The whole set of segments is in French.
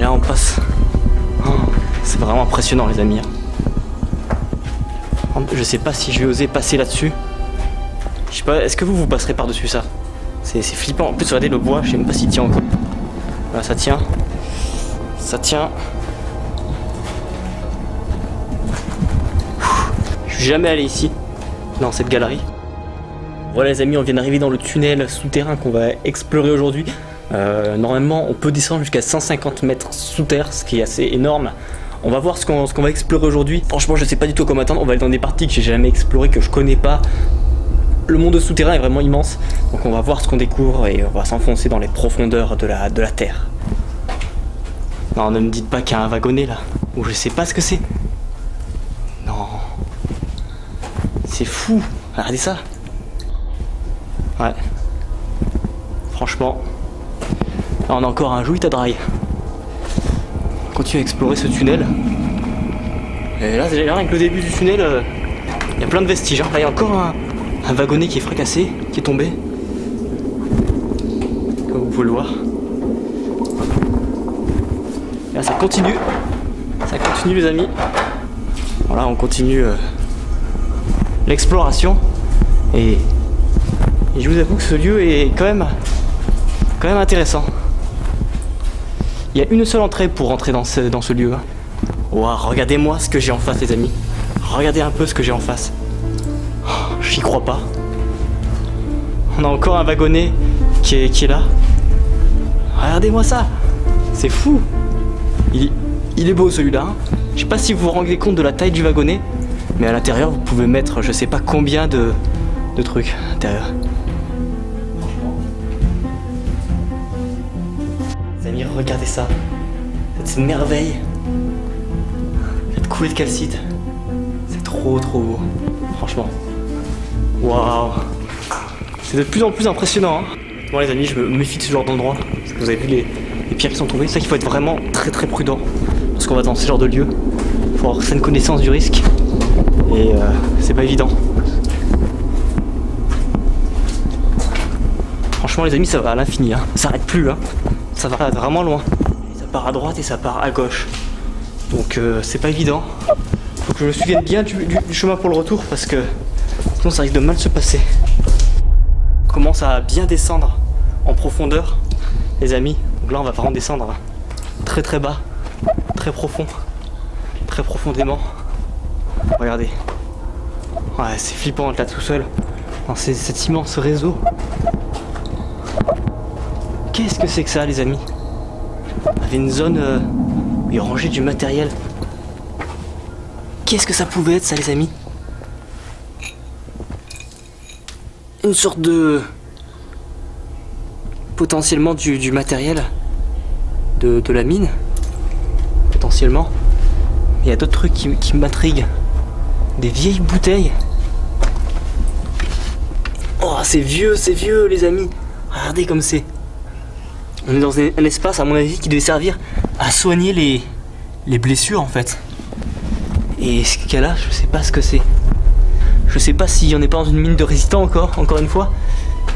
Et là on passe. Oh, c'est vraiment impressionnant les amis. Je sais pas si je vais oser passer là-dessus. Je sais pas, est-ce que vous passerez par-dessus ça? C'est flippant. En plus regardez le bois, je sais même pas s'il tient encore. Voilà, ça tient. Ça tient. Je suis jamais allé ici, dans cette galerie. Voilà les amis, on vient d'arriver dans le tunnel souterrain qu'on va explorer aujourd'hui. Normalement on peut descendre jusqu'à 150 mètres sous terre, ce qui est assez énorme. On va voir ce qu'on va explorer aujourd'hui. Franchement je sais pas du tout comment attendre, on va aller dans des parties que j'ai jamais explorées, que je connais pas. Le monde souterrain est vraiment immense, donc on va voir ce qu'on découvre et on va s'enfoncer dans les profondeurs de la terre. Non, ne me dites pas qu'il y a un wagonnet là, ou je sais pas ce que c'est. Non. C'est fou, regardez ça. Ouais. Franchement. Là on a encore un Juita Dry. On continue à explorer ce tunnel. Et là, avec le début du tunnel, il y a plein de vestiges. Hein. Là il y a encore un wagonnet qui est fracassé, qui est tombé. Comme vous pouvez le voir. Et là ça continue. Ça continue les amis. Voilà, on continue l'exploration. Et je vous avoue que ce lieu est quand même intéressant. Il y a une seule entrée pour rentrer dans ce lieu. Wow, regardez-moi ce que j'ai en face les amis. Regardez un peu ce que j'ai en face. Oh, j'y crois pas. On a encore un wagonnet qui est là. Regardez-moi ça. C'est fou. Il est beau celui-là. Hein. Je sais pas si vous vous rendez compte de la taille du wagonnet. Mais à l'intérieur vous pouvez mettre je sais pas combien de trucs à l'intérieur. Les amis, regardez ça. Cette merveille. Cette coulée de calcite. C'est trop beau. Franchement. Waouh. C'est de plus en plus impressionnant. Hein. Bon les amis, je me méfie de ce genre d'endroit. Parce que vous avez vu les pierres qui sont tombées. C'est ça qu'il faut être vraiment très prudent. Parce qu'on va dans ce genre de lieu. Il faut avoir certaine connaissance du risque. Et c'est pas évident. Franchement les amis, ça va à l'infini. Hein. Ça s'arrête plus. Hein. Ça va vraiment loin. Et ça part à droite et ça part à gauche. Donc c'est pas évident. Faut que je me souvienne bien du chemin pour le retour parce que sinon ça risque de mal se passer. On commence à bien descendre en profondeur les amis. Donc là on va vraiment descendre très bas, très profond, très profondément. Regardez. Ouais, c'est flippant là tout seul dans cet immense réseau. Qu'est-ce que c'est que ça les amis? Il y avait une zone où il rangeait du matériel. Qu'est-ce que ça pouvait être ça les amis? Une sorte de... potentiellement du matériel de la mine. Potentiellement. Mais il y a d'autres trucs qui m'intriguent. Des vieilles bouteilles. Oh c'est vieux les amis. Regardez comme c'est. On est dans un espace à mon avis qui devait servir à soigner les blessures en fait. Et ce qu'il y a là, je sais pas ce que c'est. Je sais pas s'il y en est pas dans une mine de résistants encore une fois.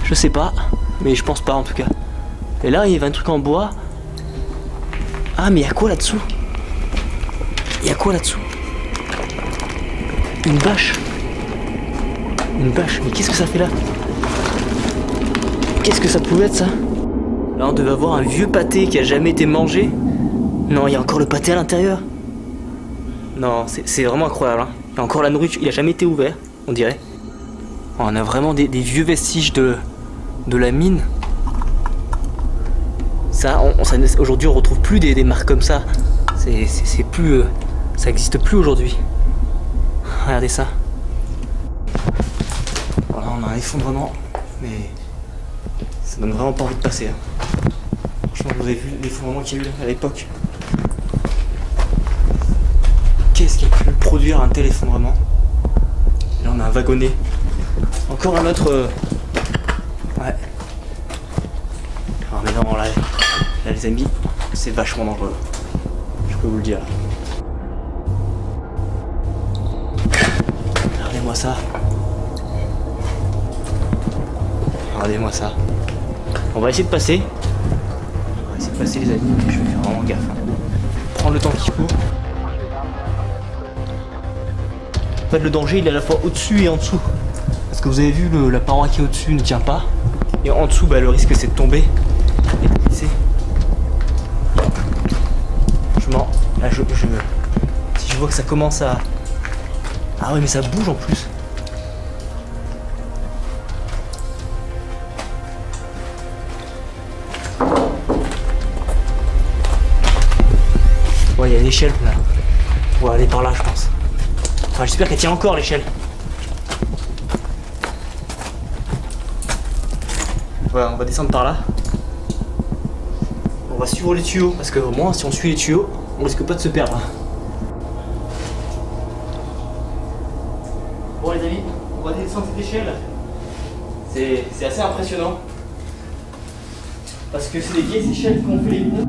Je sais pas, mais je pense pas en tout cas. Et là il y avait un truc en bois. Ah mais il y a quoi là-dessous? Il y a quoi là-dessous? Une bâche. Une bâche, mais qu'est-ce que ça fait là? Qu'est-ce que ça pouvait être ça? Là on devait avoir un vieux pâté qui a jamais été mangé. Non, il y a encore le pâté à l'intérieur. Non, c'est vraiment incroyable. Hein. Il y a encore la nourriture, il a jamais été ouvert, on dirait. On a vraiment des vieux vestiges de la mine. Ça, aujourd'hui on retrouve plus des marques comme ça. C'est plus... ça existe plus aujourd'hui. Regardez ça. Voilà, on a un effondrement, mais ça donne vraiment pas envie de passer. Hein. Franchement, vous avez vu l'effondrement qu'il y a eu à l'époque. Qu'est-ce qui a pu produire un tel effondrement? Là, on a un wagonnet. Encore un autre... Ouais. Ah mais non, là les amis, c'est vachement dangereux. Je peux vous le dire. Regardez-moi ça. Regardez-moi ça. On va essayer de passer. On va essayer passer les amis, je vais faire vraiment gaffe. Prendre le temps qu'il faut. En fait le danger il est à la fois au-dessus et en dessous. Parce que vous avez vu la paroi qui est au-dessus ne tient pas. Et en dessous bah, le risque c'est de tomber et de glisser. Franchement, là si je vois que ça commence à... Ah ouais mais ça bouge en plus. Ouais, il y a une échelle là. On va aller par là, je pense. Enfin, j'espère qu'elle tient encore l'échelle. Voilà, on va descendre par là. On va suivre les tuyaux parce qu'au moins, si on suit les tuyaux, on risque pas de se perdre. Bon, les amis, on va descendre cette échelle. C'est assez impressionnant parce que c'est des vieilles échelles qu'on fait les ponts.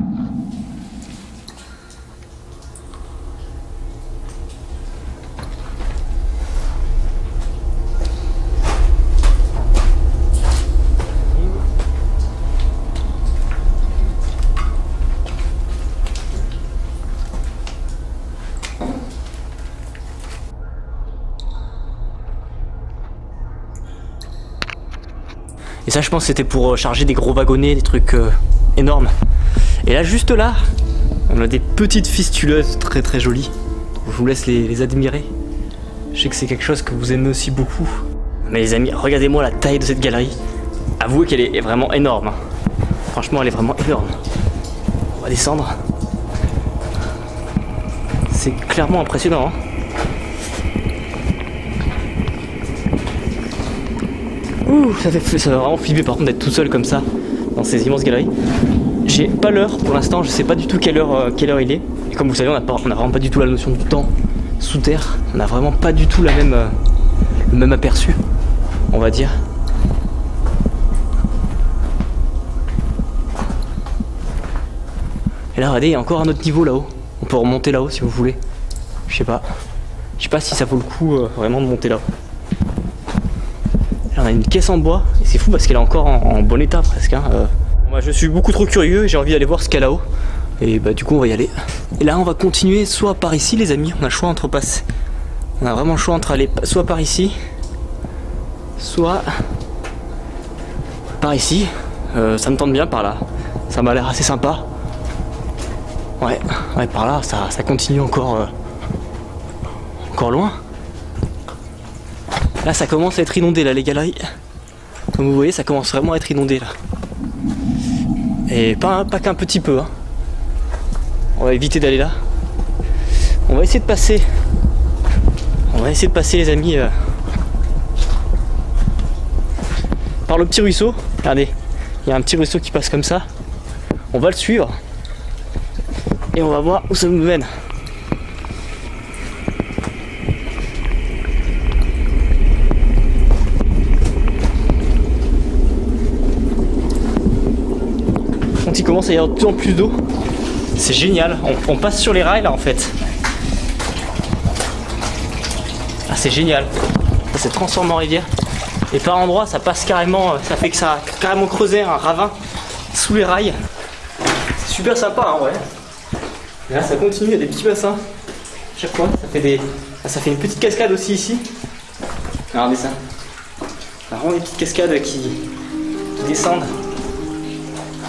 Et ça je pense que c'était pour charger des gros wagonnets, des trucs énormes. Et là juste là, on a des petites fistuleuses très très jolies. Je vous laisse les admirer. Je sais que c'est quelque chose que vous aimez aussi beaucoup. Mais les amis, regardez-moi la taille de cette galerie. Avouez qu'elle est vraiment énorme. Franchement elle est vraiment énorme. On va descendre. C'est clairement impressionnant. Hein. Ouh, ça va vraiment flipper par contre d'être tout seul comme ça dans ces immenses galeries. J'ai pas l'heure pour l'instant, je sais pas du tout quelle heure il est. Et comme vous savez, on a vraiment pas du tout la notion du temps sous terre. On a vraiment pas du tout le même aperçu, on va dire. Et là, regardez, il y a encore un autre niveau là-haut. On peut remonter là-haut si vous voulez. Je sais pas si ça vaut le coup vraiment de monter là-haut. Là, on a une caisse en bois et c'est fou parce qu'elle est encore en bon état presque. Hein. Moi, je suis beaucoup trop curieux et j'ai envie d'aller voir ce qu'il y a là-haut. Et bah du coup on va y aller. Et là on va continuer soit par ici les amis, on a le choix entre passer. On a vraiment le choix entre aller soit par ici, soit par ici. Ça me tente bien par là. Ça m'a l'air assez sympa. Ouais, par là ça continue encore loin. Là ça commence à être inondé là les galeries. Comme vous voyez ça commence vraiment à être inondé là. Et pas qu'un petit peu hein. On va éviter d'aller là. On va essayer de passer. On va essayer de passer les amis par le petit ruisseau. Regardez, il y a un petit ruisseau qui passe comme ça. On va le suivre. Et on va voir où ça nous mène. Quand il commence à y avoir de plus en plus d'eau. C'est génial, on passe sur les rails là en fait. Ah c'est génial. Ça s'est transformé en rivière. Et par endroits ça passe carrément, ça fait que ça a carrément creusé un ravin sous les rails. C'est super sympa hein, ouais. Et là ça continue, il y a des petits bassins. Chaque fois, ça fait une petite cascade aussi ici. Regardez ça. Il y a vraiment des petites cascades qui descendent.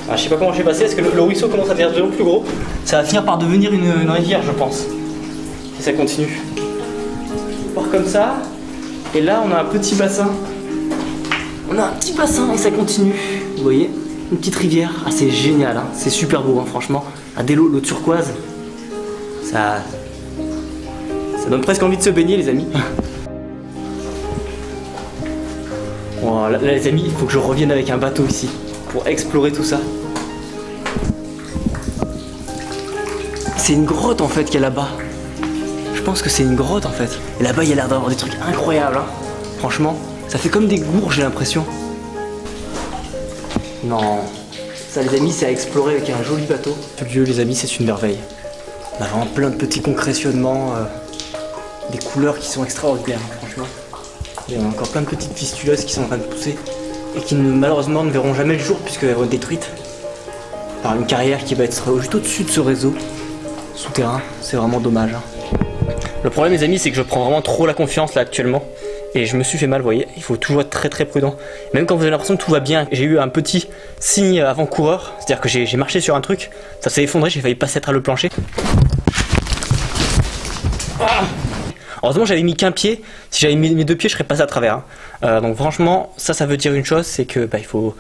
Ah, je sais pas comment je vais passer, parce que le ruisseau commence à devenir de plus en plus gros. Ça va finir par devenir une rivière, je pense. Si ça continue. On part comme ça. Et là, on a un petit bassin. On a un petit bassin et ça continue. Vous voyez, une petite rivière. Ah, c'est génial, hein. C'est super beau, hein, franchement. Ah, des l'eau turquoise. Ça donne presque envie de se baigner, les amis. Bon, là, les amis, il faut que je revienne avec un bateau ici pour explorer tout ça. C'est une grotte en fait qu'il y a là-bas. Je pense que c'est une grotte en fait. Et là-bas il y a l'air d'avoir des trucs incroyables hein. Franchement, ça fait comme des gourds j'ai l'impression. Non. Ça les amis c'est à explorer avec un joli bateau. Ce lieu les amis c'est une merveille. On a vraiment plein de petits concrétionnements. Des couleurs qui sont extraordinaires hein, franchement. Il y a encore plein de petites fistuleuses qui sont en train de pousser. Et qui malheureusement ne verront jamais le jour puisqu'elles vont être détruites. par une carrière qui va être juste au-dessus de ce réseau souterrain. C'est vraiment dommage. Hein. Le problème les amis, c'est que je prends vraiment trop la confiance là actuellement. Et je me suis fait mal, vous voyez, il faut toujours être très prudent. Même quand vous avez l'impression que tout va bien, j'ai eu un petit signe avant-coureur, c'est-à-dire que j'ai marché sur un truc, ça s'est effondré, j'ai failli passer à travers le plancher. Ah, heureusement j'avais mis qu'un pied, si j'avais mis mes deux pieds je serais passé à travers. Hein. Donc franchement, ça veut dire une chose, c'est que il faut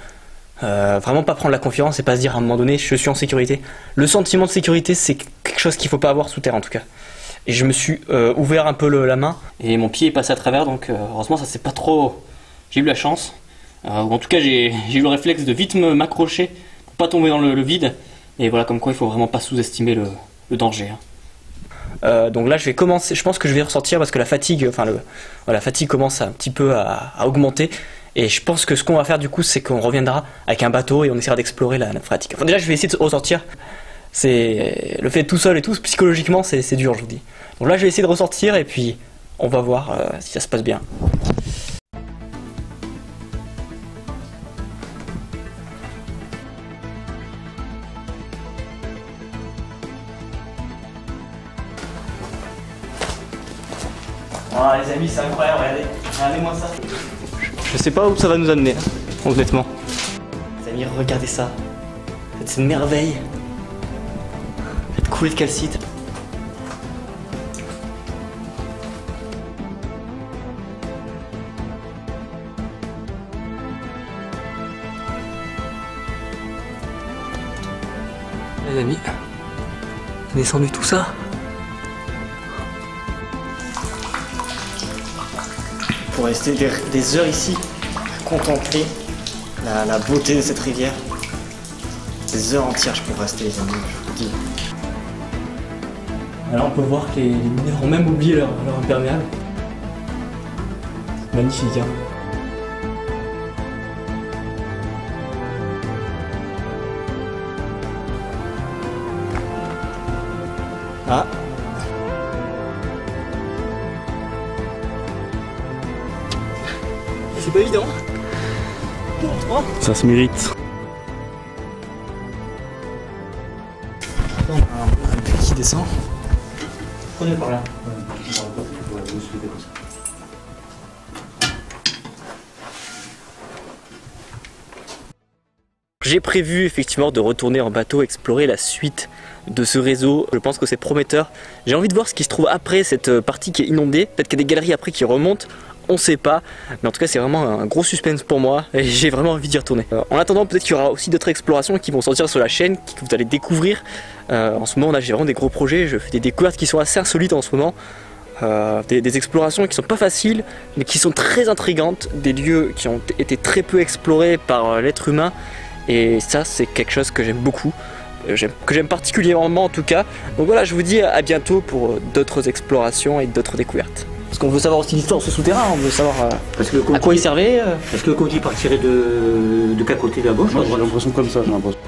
vraiment pas prendre la confiance et pas se dire à un moment donné je suis en sécurité. Le sentiment de sécurité c'est quelque chose qu'il faut pas avoir sous terre en tout cas. Et je me suis ouvert un peu la main et mon pied est passé à travers, donc heureusement ça c'est pas trop... J'ai eu la chance. En tout cas j'ai eu le réflexe de vite m'accrocher pour pas tomber dans le vide. Et voilà, comme quoi il faut vraiment pas sous-estimer le danger. Hein. Donc là je vais commencer, je pense que je vais ressortir parce que la fatigue, la fatigue commence un petit peu à augmenter. Et je pense que ce qu'on va faire du coup c'est qu'on reviendra avec un bateau et on essaiera d'explorer la nappe phréatique. Enfin déjà je vais essayer de ressortir. C'est le fait tout seul et tout, psychologiquement c'est dur je vous dis. Donc là je vais essayer de ressortir et puis on va voir si ça se passe bien. Oh les amis c'est incroyable, regardez-moi ça. Je sais pas où ça va nous amener, hein, honnêtement. Les amis regardez ça, c'est une merveille. Cette coulée de calcite. Les amis, j'ai descendu tout ça. Pour rester des heures ici, à contempler la beauté de cette rivière. Des heures entières je peux rester les amis, je vous dis. Alors on peut voir que les mineurs ont même oublié leur imperméable. Magnifique hein. Ah. C'est pas évident. Ça se mérite. On a un puits qui descend. Prenez par là. J'ai prévu effectivement de retourner en bateau, explorer la suite de ce réseau. Je pense que c'est prometteur. J'ai envie de voir ce qui se trouve après cette partie qui est inondée. Peut-être qu'il y a des galeries après qui remontent. On sait pas, mais en tout cas c'est vraiment un gros suspense pour moi et j'ai vraiment envie d'y retourner. En attendant, peut-être qu'il y aura aussi d'autres explorations qui vont sortir sur la chaîne, que vous allez découvrir. En ce moment là j'ai vraiment des gros projets, je fais des découvertes qui sont assez insolites en ce moment. Des explorations qui sont pas faciles mais qui sont très intrigantes, des lieux qui ont été très peu explorés par l'être humain et ça c'est quelque chose que j'aime beaucoup. Que j'aime particulièrement en tout cas. Donc voilà, je vous dis à bientôt pour d'autres explorations et d'autres découvertes. Parce qu'on veut savoir aussi l'histoire de ce souterrain, on veut savoir à quoi il servait. Est-ce que le conduit partirait de quel côté, de la gauche? Moi j'ai l'impression comme ça, j'ai l'impression.